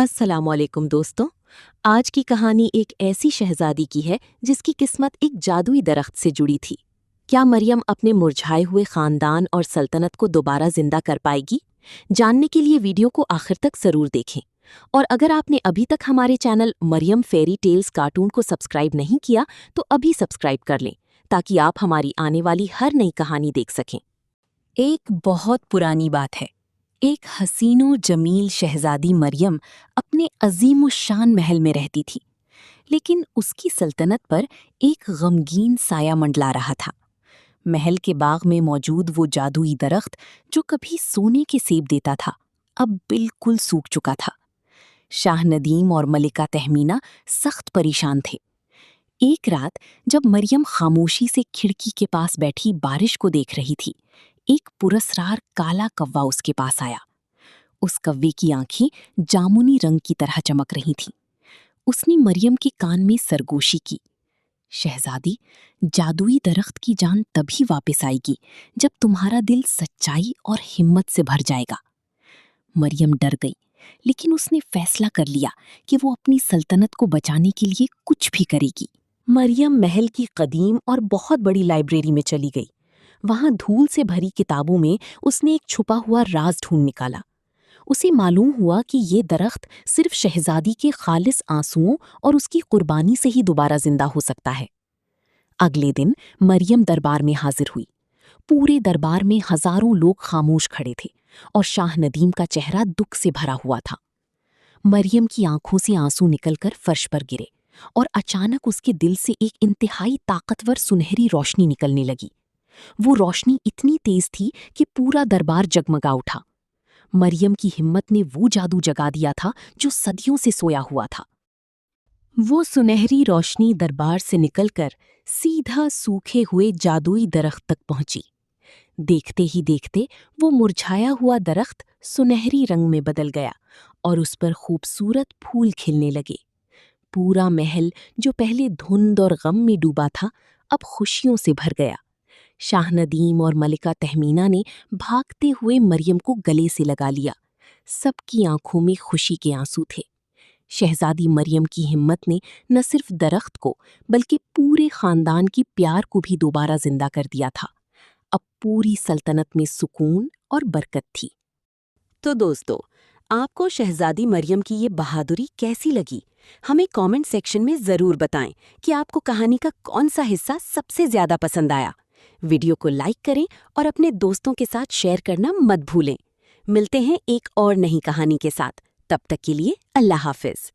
अस्सलाम वालेकुम दोस्तों। आज की कहानी एक ऐसी शहजादी की है जिसकी किस्मत एक जादुई दरख्त से जुड़ी थी। क्या मरियम अपने मुरझाए हुए खानदान और सल्तनत को दोबारा जिंदा कर पाएगी? जानने के लिए वीडियो को आखिर तक जरूर देखें। और अगर आपने अभी तक हमारे channel Maryam fairy tales cartoon को सब्सक्राइब नहीं किया तो अभी सब्सक्राइब कर लें, ताकि आप हमारी आने वाली हर नई कहानी देख सकें। एक बहुत पुरानी बात है। एक हसीनो जमील शहजादी मरियम अपने अजीम शान महल में रहती थी, लेकिन उसकी सल्तनत पर एक गमगीन साया मंडला रहा था। महल के बाग में मौजूद वो जादुई दरख्त जो कभी सोने के सेब देता था, अब बिल्कुल सूख चुका था। शाह नदीम और मलिका तहमीना सख्त परेशान थे। एक रात जब मरियम खामोशी से खिड़की के पास बैठी बारिश को देख रही थी, एक पुरस्रार काला कौवा उसके पास आया। उस कौवे की आंखें जामुनी रंग की तरह चमक रही थीं। उसने मरियम के कान में सरगोशी की, शहजादी, जादुई दरख्त की जान तभी वापस आएगी जब तुम्हारा दिल सच्चाई और हिम्मत से भर जाएगा। मरियम डर गई, लेकिन उसने फैसला कर लिया कि वो अपनी सल्तनत को बचाने के लिए कुछ भी करेगी। मरियम महल की कदीम और बहुत बड़ी लाइब्रेरी में चली गई। वहां धूल से भरी किताबों में उसने एक छुपा हुआ राज ढूंढ निकाला। उसे मालूम हुआ कि ये दरख्त सिर्फ शहजादी के खालिस आंसुओं और उसकी कुर्बानी से ही दोबारा जिंदा हो सकता है। अगले दिन मरियम दरबार में हाजिर हुई। पूरे दरबार में हजारों लोग खामोश खड़े थे और शाह नदीम का चेहरा दुख से भरा हुआ था। मरियम की आंखों से आंसू निकलकर फर्श पर गिरे और अचानक उसके दिल से एक इंतहाई ताकतवर सुनहरी रोशनी निकलने लगी। वो रोशनी इतनी तेज थी कि पूरा दरबार जगमगा उठा। मरियम की हिम्मत ने वो जादू जगा दिया था जो सदियों से सोया हुआ था। वो सुनहरी रोशनी दरबार से निकलकर सीधा सूखे हुए जादुई दरख्त तक पहुंची। देखते ही देखते वो मुरझाया हुआ दरख्त सुनहरी रंग में बदल गया और उस पर खूबसूरत फूल खिलने लगे। पूरा महल, जो पहले धुंध और गम में डूबा था, अब खुशियों से भर गया। शाह नदीम और मलिका तहमीना ने भागते हुए मरियम को गले से लगा लिया। सबकी आंखों में खुशी के आंसू थे। शहजादी मरियम की हिम्मत ने न सिर्फ दरख्त को बल्कि पूरे खानदान की प्यार को भी दोबारा जिंदा कर दिया था। अब पूरी सल्तनत में सुकून और बरकत थी। तो दोस्तों, आपको शहजादी मरियम की ये बहादुरी कैसी लगी? हमें कमेंट सेक्शन में ज़रूर बताएं कि आपको कहानी का कौन सा हिस्सा सबसे ज़्यादा पसंद आया। वीडियो को लाइक करें और अपने दोस्तों के साथ शेयर करना मत भूलें। मिलते हैं एक और नई कहानी के साथ। तब तक के लिए अल्लाह हाफिज।